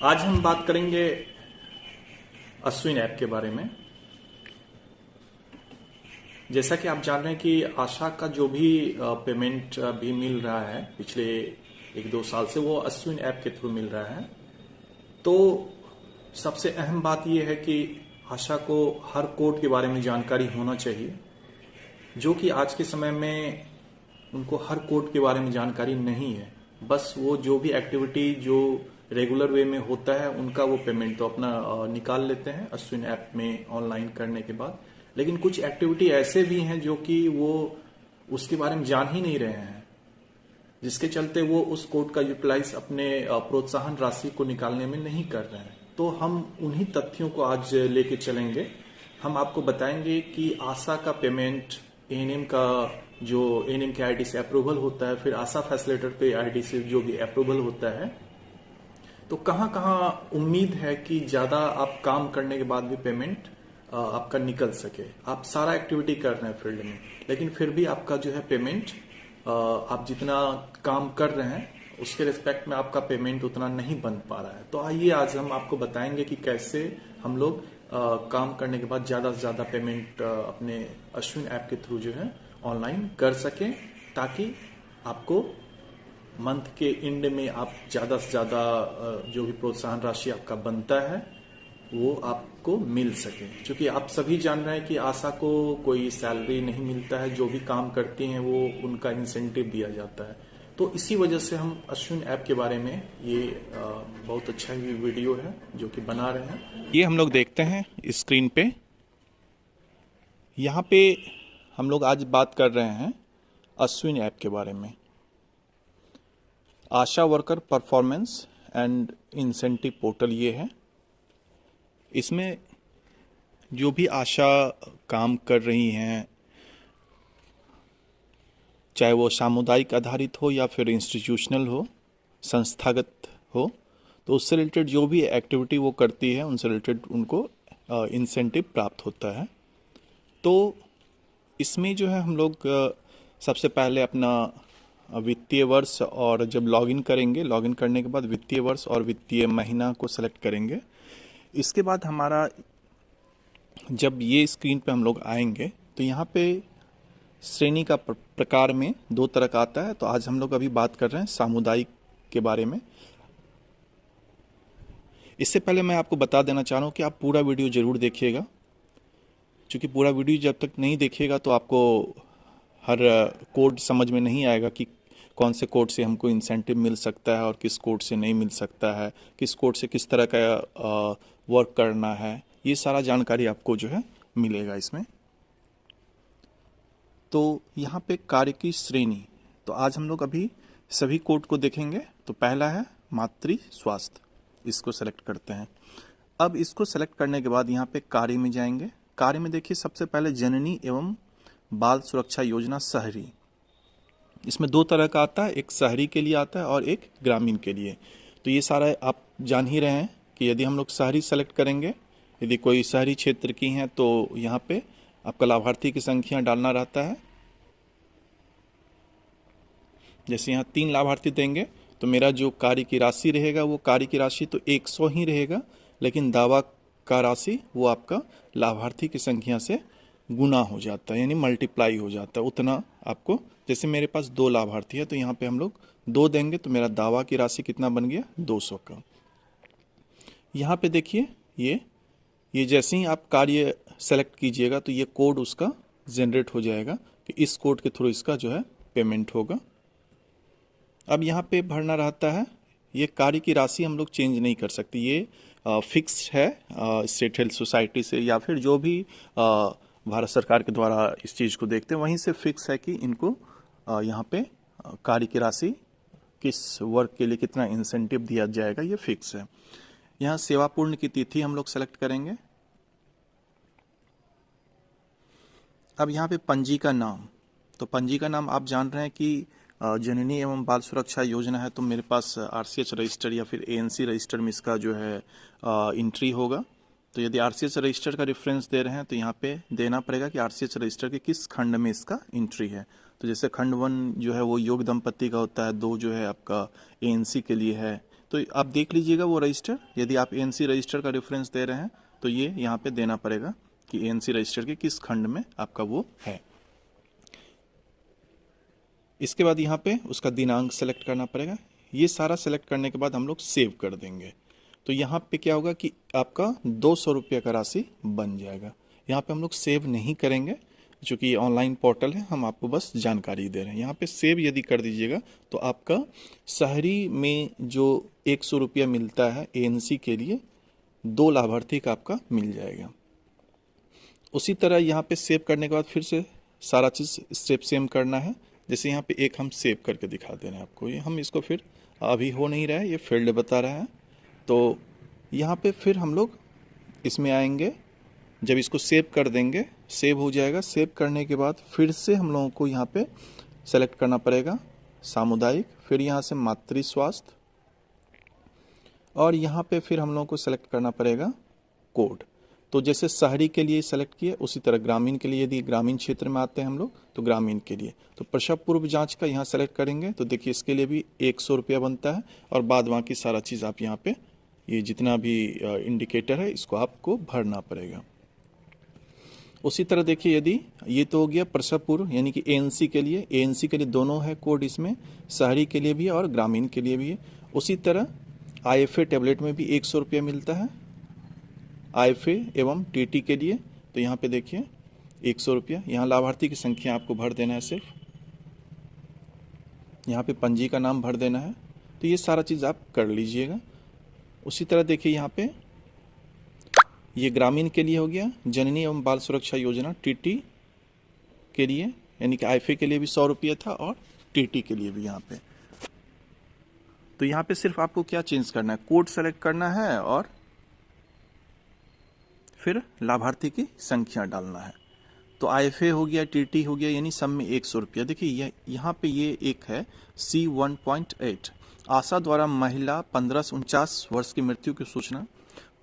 आज हम बात करेंगे अश्विन ऐप के बारे में। जैसा कि आप जान रहे हैं कि आशा का जो भी पेमेंट भी मिल रहा है पिछले 1-2 साल से, वो अश्विन ऐप के थ्रू मिल रहा है। तो सबसे अहम बात यह है कि आशा को हर कोड के बारे में जानकारी होना चाहिए, जो कि आज के समय में उनको हर कोड के बारे में जानकारी नहीं है। बस वो जो भी एक्टिविटी जो रेगुलर वे में होता है उनका वो पेमेंट तो अपना निकाल लेते हैं अश्विन ऐप में ऑनलाइन करने के बाद। लेकिन कुछ एक्टिविटी ऐसे भी हैं जो कि वो उसके बारे में जान ही नहीं रहे हैं, जिसके चलते वो उस कोड का यूटिलाइज अपने प्रोत्साहन राशि को निकालने में नहीं कर रहे हैं। तो हम उन्हीं तथ्यों को आज लेके चलेंगे। हम आपको बताएंगे कि आशा का पेमेंट एएनएम का जो एएनएम के आईडी से अप्रूवल होता है, फिर आशा फैसिलिटेटर पे आईडी से जो भी अप्रूवल होता है, तो कहाँ कहाँ उम्मीद है कि ज्यादा आप काम करने के बाद भी पेमेंट आपका निकल सके। आप सारा एक्टिविटी कर रहे हैं फील्ड में, लेकिन फिर भी आपका जो है पेमेंट आप जितना काम कर रहे हैं उसके रिस्पेक्ट में आपका पेमेंट उतना नहीं बन पा रहा है। तो आइए आज हम आपको बताएंगे कि कैसे हम लोग काम करने के बाद ज्यादा से ज्यादा पेमेंट अपने अश्विन ऐप के थ्रू जो है ऑनलाइन कर सकें, ताकि आपको मंथ के एंड में आप ज्यादा से ज्यादा जो भी प्रोत्साहन राशि आपका बनता है वो आपको मिल सके। क्योंकि आप सभी जान रहे हैं कि आशा को कोई सैलरी नहीं मिलता है, जो भी काम करती हैं वो उनका इंसेंटिव दिया जाता है। तो इसी वजह से हम अश्विन ऐप के बारे में ये बहुत अच्छा ही वीडियो है जो कि बना रहे हैं। ये हम लोग देखते हैं स्क्रीन पे। यहाँ पे हम लोग आज बात कर रहे हैं अश्विन ऐप के बारे में। ASHA worker performance and incentive portal ये है। इसमें जो भी आशा काम कर रही हैं, चाहे वो सामुदायिक आधारित हो या फिर इंस्टीट्यूशनल हो, संस्थागत हो, तो उससे रिलेटेड जो भी एक्टिविटी वो करती है उनसे रिलेटेड उनको इंसेंटिव प्राप्त होता है। तो इसमें जो है हम लोग सबसे पहले अपना वित्तीय वर्ष, और जब लॉगिन करेंगे, लॉगिन करने के बाद वित्तीय वर्ष और वित्तीय महीना को सेलेक्ट करेंगे। इसके बाद हमारा जब ये स्क्रीन पे हम लोग आएंगे तो यहाँ पे श्रेणी का प्रकार में 2 तरह का आता है। तो आज हम लोग अभी बात कर रहे हैं सामुदायिक के बारे में। इससे पहले मैं आपको बता देना चाह रहा हूँ कि आप पूरा वीडियो जरूर देखिएगा, क्योंकि पूरा वीडियो जब तक नहीं देखिएगा तो आपको हर कोड समझ में नहीं आएगा कि कौन से कोड से हमको इंसेंटिव मिल सकता है और किस कोड से नहीं मिल सकता है, किस कोड से किस तरह का वर्क करना है। ये सारा जानकारी आपको जो है मिलेगा इसमें। तो यहाँ पे कार्य की श्रेणी, तो आज हम लोग अभी सभी कोड को देखेंगे। तो पहला है मातृ स्वास्थ्य, इसको सेलेक्ट करते हैं। अब इसको सेलेक्ट करने के बाद यहाँ पे कार्य में जाएंगे। कार्य में देखिए सबसे पहले जननी एवं बाल सुरक्षा योजना शहरी। इसमें 2 तरह का आता है, एक शहरी के लिए आता है और एक ग्रामीण के लिए। तो ये सारा आप जान ही रहे हैं कि यदि हम लोग शहरी सेलेक्ट करेंगे, यदि कोई शहरी क्षेत्र की हैं, तो यहाँ पे आपका लाभार्थी की संख्या डालना रहता है। जैसे यहाँ 3 लाभार्थी देंगे तो मेरा जो कार्य की राशि रहेगा वो कार्य की राशि तो 100 ही रहेगा, लेकिन दावा का राशि वो आपका लाभार्थी की संख्या से गुना हो जाता है, यानी मल्टीप्लाई हो जाता है उतना आपको। जैसे मेरे पास 2 लाभार्थी है तो यहाँ पे हम लोग 2 देंगे तो मेरा दावा की राशि कितना बन गया, 200 का। यहाँ पे देखिए ये जैसे ही आप कार्य सेलेक्ट कीजिएगा तो ये कोड उसका जनरेट हो जाएगा कि इस कोड के थ्रू इसका जो है पेमेंट होगा। अब यहाँ पे भरना रहता है। ये कार्य की राशि हम लोग चेंज नहीं कर सकते, ये फिक्स है स्टेट हेल्थ सोसाइटी से या फिर जो भी भारत सरकार के द्वारा इस चीज़ को देखते हैं वहीं से फिक्स है कि इनको यहाँ पे कार्य की राशि किस वर्क के लिए कितना इंसेंटिव दिया जाएगा, ये फिक्स है। यहाँ सेवा पूर्ण की तिथि हम लोग सेलेक्ट करेंगे। अब यहाँ पे पंजी का नाम, तो पंजी का नाम आप जान रहे हैं कि जननी एवं बाल सुरक्षा योजना है, तो मेरे पास आरसीएच रजिस्टर या फिर एएनसी रजिस्टर में इसका जो है एंट्री होगा। तो यदि आरसीएच रजिस्टर का रेफरेंस दे रहे हैं तो यहाँ पे देना पड़ेगा कि आरसीएच रजिस्टर के किस खंड में इसका एंट्री है। तो जैसे खंड 1 जो है वो योग दंपति का होता है, 2 जो है आपका एएनसी के लिए है, तो आप देख लीजिएगा वो रजिस्टर, यदि आप एएनसी रजिस्टर का रेफरेंस दे रहे हैं तो ये यहाँ पे देना पड़ेगा कि एएनसी रजिस्टर के किस खंड में आपका वो है। इसके बाद यहाँ पे उसका दिनांक सेलेक्ट करना पड़ेगा। ये सारा सेलेक्ट करने के बाद हम लोग सेव कर देंगे। तो यहाँ पे क्या होगा कि आपका 200 रुपये का राशि बन जाएगा। यहाँ पे हम लोग सेव नहीं करेंगे चूँकि ये ऑनलाइन पोर्टल है, हम आपको बस जानकारी दे रहे हैं। यहाँ पे सेव यदि कर दीजिएगा तो आपका शहरी में जो 100 रुपया मिलता है एएनसी के लिए, 2 लाभार्थी का आपका मिल जाएगा। उसी तरह यहाँ पे सेव करने के बाद फिर से सारा चीज़ स्टेप सेम करना है। जैसे यहाँ पे एक हम सेव करके दिखा दे रहे हैं आपको, ये हम इसको फिर अभी हो नहीं रहा है, ये फील्ड बता रहा है। तो यहाँ पे फिर हम लोग इसमें आएंगे, जब इसको सेव कर देंगे, सेव हो जाएगा। सेव करने के बाद फिर से हम लोगों को यहाँ पे सेलेक्ट करना पड़ेगा सामुदायिक, फिर यहाँ से मातृ स्वास्थ्य, और यहाँ पे फिर हम लोगों को सेलेक्ट करना पड़ेगा कोड। तो जैसे शहरी के लिए सेलेक्ट किए, उसी तरह ग्रामीण के लिए, यदि ग्रामीण क्षेत्र में आते हैं हम लोग तो ग्रामीण के लिए तो प्रसव पूर्व जांच का यहाँ सेलेक्ट करेंगे। तो देखिए इसके लिए भी 100 रुपया बनता है, और बाद बाकी सारा चीज़ आप यहाँ पे ये जितना भी इंडिकेटर है इसको आपको भरना पड़ेगा। उसी तरह देखिए, यदि ये तो हो गया प्रसव पूर्व यानी कि एएनसी के लिए, एएनसी के लिए दोनों है कोड इसमें, शहरी के लिए भी है और ग्रामीण के लिए भी है। उसी तरह आईएफए टैबलेट में भी 100 रुपया मिलता है आईएफए एवं टीटी के लिए। तो यहाँ पे देखिए 100 रुपया, यहाँ लाभार्थी की संख्या आपको भर देना है, सिर्फ यहाँ पे पंजी का नाम भर देना है। तो ये सारा चीज़ आप कर लीजिएगा। उसी तरह देखिए यहाँ पे ये ग्रामीण के लिए हो गया, जननी एवं बाल सुरक्षा योजना टीटी के लिए, यानी कि आईएफए के लिए भी 100 रुपया था और टीटी के लिए भी यहाँ पे। तो यहाँ पे सिर्फ आपको क्या चेंज करना है, कोड सेलेक्ट करना है और फिर लाभार्थी की संख्या डालना है। तो आईएफए हो गया, टीटी हो गया, यानी सब में 100 रुपया। देखिए यहाँ पे ये एक है C1.8, आशा द्वारा महिला 15 से 49 वर्ष की मृत्यु की सूचना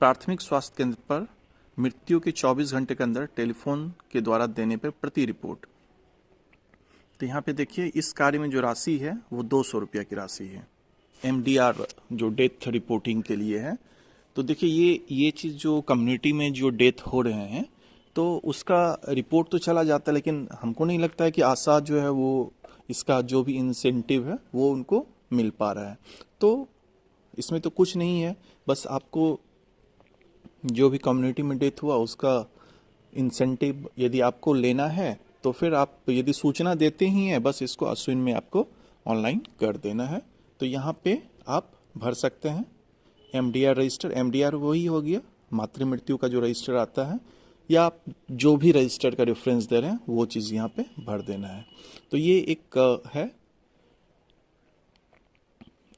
प्राथमिक स्वास्थ्य केंद्र पर मृत्यु के 24 घंटे के अंदर टेलीफोन के द्वारा देने पर प्रति रिपोर्ट। तो यहाँ पे देखिए इस कार्य में जो राशि है वो 200 रुपया की राशि है, एमडीआर जो डेथ रिपोर्टिंग के लिए है। तो देखिए ये चीज़ जो कम्युनिटी में जो डेथ हो रहे हैं तो उसका रिपोर्ट तो चला जाता है, लेकिन हमको नहीं लगता है कि आशा जो है वो इसका जो भी इंसेंटिव है वो उनको मिल पा रहा है। तो इसमें तो कुछ नहीं है, बस आपको जो भी कम्युनिटी में डेथ हुआ उसका इंसेंटिव यदि आपको लेना है तो फिर आप यदि सूचना देते ही हैं, बस इसको अश्विन में आपको ऑनलाइन कर देना है। तो यहाँ पे आप भर सकते हैं एमडीआर रजिस्टर। एमडीआर वही हो गया मातृ मृत्यु का जो रजिस्टर आता है, या आप जो भी रजिस्टर का रेफरेंस दे रहे हैं वो चीज़ यहाँ पे भर देना है। तो ये एक है।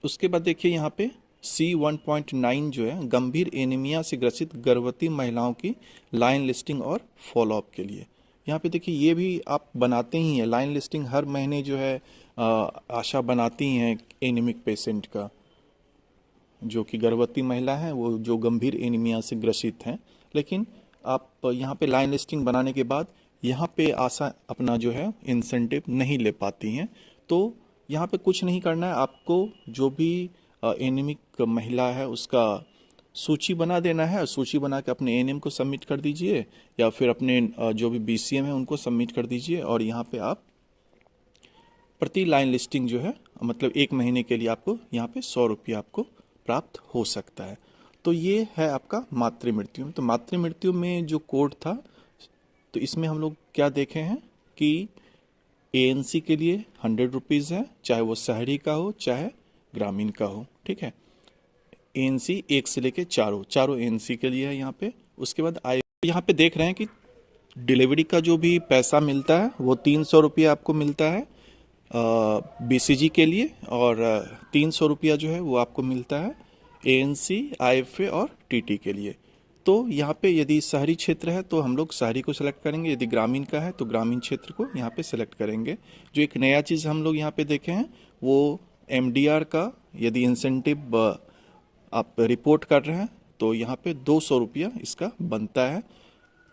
उसके बाद देखिए यहाँ पे C1.9 जो है गंभीर एनीमिया से ग्रसित गर्भवती महिलाओं की लाइन लिस्टिंग और फॉलोअप के लिए। यहाँ पे देखिए ये भी आप बनाते ही हैं, लाइन लिस्टिंग हर महीने जो है आशा बनाती हैं एनीमिक पेशेंट का, जो कि गर्भवती महिला है वो जो गंभीर एनीमिया से ग्रसित हैं। लेकिन आप यहाँ पे लाइन लिस्टिंग बनाने के बाद यहाँ पे आशा अपना जो है इंसेंटिव नहीं ले पाती हैं। तो यहाँ पे कुछ नहीं करना है, आपको जो भी एनीमिक महिला है उसका सूची बना देना है। सूची बना के अपने एएनएम को सबमिट कर दीजिए, या फिर अपने जो भी बीसीएम है उनको सबमिट कर दीजिए, और यहाँ पे आप प्रति लाइन लिस्टिंग जो है मतलब 1 महीने के लिए आपको यहाँ पे 100 रुपया आपको प्राप्त हो सकता है। तो ये है आपका मातृ मृत्यु। तो मातृ मृत्यु में जो कोड था, तो इसमें हम लोग क्या देखे हैं कि एएनसी के लिए 100 रुपीज़ है, चाहे वो शहरी का हो चाहे ग्रामीण का हो, ठीक है। एएनसी 1 से लेके चारों एएनसी के लिए है यहाँ पे। उसके बाद यहाँ पे देख रहे हैं कि डिलीवरी का जो भी पैसा मिलता है वो 300 रुपया आपको मिलता है बीसीजी के लिए, और 300 रुपया जो है वो आपको मिलता है एएनसी, आईएफए और टीटी के लिए। तो यहाँ पे यदि शहरी क्षेत्र है तो हम लोग शहरी को सेलेक्ट करेंगे, यदि ग्रामीण का है तो ग्रामीण क्षेत्र को यहाँ पे सेलेक्ट करेंगे। जो एक नया चीज़ हम लोग यहाँ पे देखे हैं वो एमडीआर का, यदि इंसेंटिव आप रिपोर्ट कर रहे हैं तो यहाँ पे 200 रुपया इसका बनता है,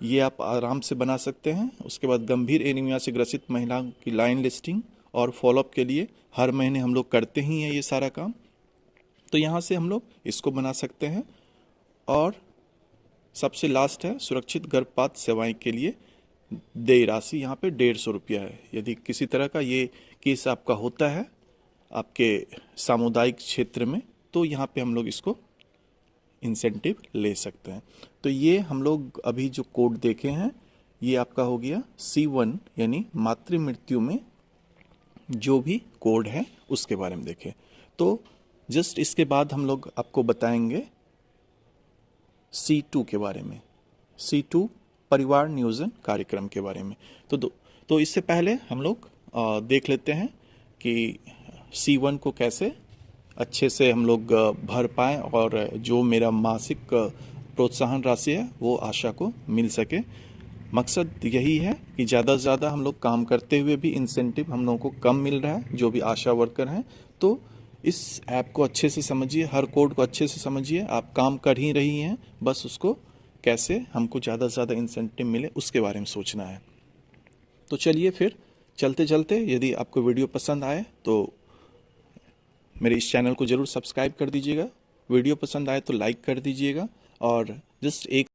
ये आप आराम से बना सकते हैं। उसके बाद गंभीर एनीमिया से ग्रसित महिलाओं की लाइन लिस्टिंग और फॉलोअप के लिए हर महीने हम लोग करते ही हैं ये सारा काम। तो यहाँ से हम लोग इसको बना सकते हैं। और सबसे लास्ट है सुरक्षित गर्भपात सेवाएं के लिए देय राशि, यहाँ पे 150 रुपया है। यदि किसी तरह का ये केस आपका होता है आपके सामुदायिक क्षेत्र में, तो यहाँ पे हम लोग इसको इंसेंटिव ले सकते हैं। तो ये हम लोग अभी जो कोड देखे हैं ये आपका हो गया C1, यानी मातृ मृत्यु में जो भी कोड है उसके बारे में देखें। तो जस्ट इसके बाद हम लोग आपको बताएंगे C2 के बारे में, C2 परिवार नियोजन कार्यक्रम के बारे में। तो इससे पहले हम लोग देख लेते हैं कि C1 को कैसे अच्छे से हम लोग भर पाएँ और जो मेरा मासिक प्रोत्साहन राशि है वो आशा को मिल सके। मकसद यही है कि ज़्यादा से ज़्यादा हम लोग काम करते हुए भी इंसेंटिव हम लोगों को कम मिल रहा है, जो भी आशा वर्कर हैं। तो इस ऐप को अच्छे से समझिए, हर कोड को अच्छे से समझिए। आप काम कर ही रही हैं, बस उसको कैसे हमको ज़्यादा से ज़्यादा इंसेंटिव मिले उसके बारे में सोचना है। तो चलिए फिर चलते चलते, यदि आपको वीडियो पसंद आए तो मेरे इस चैनल को ज़रूर सब्सक्राइब कर दीजिएगा। वीडियो पसंद आए तो लाइक कर दीजिएगा और जस्ट एक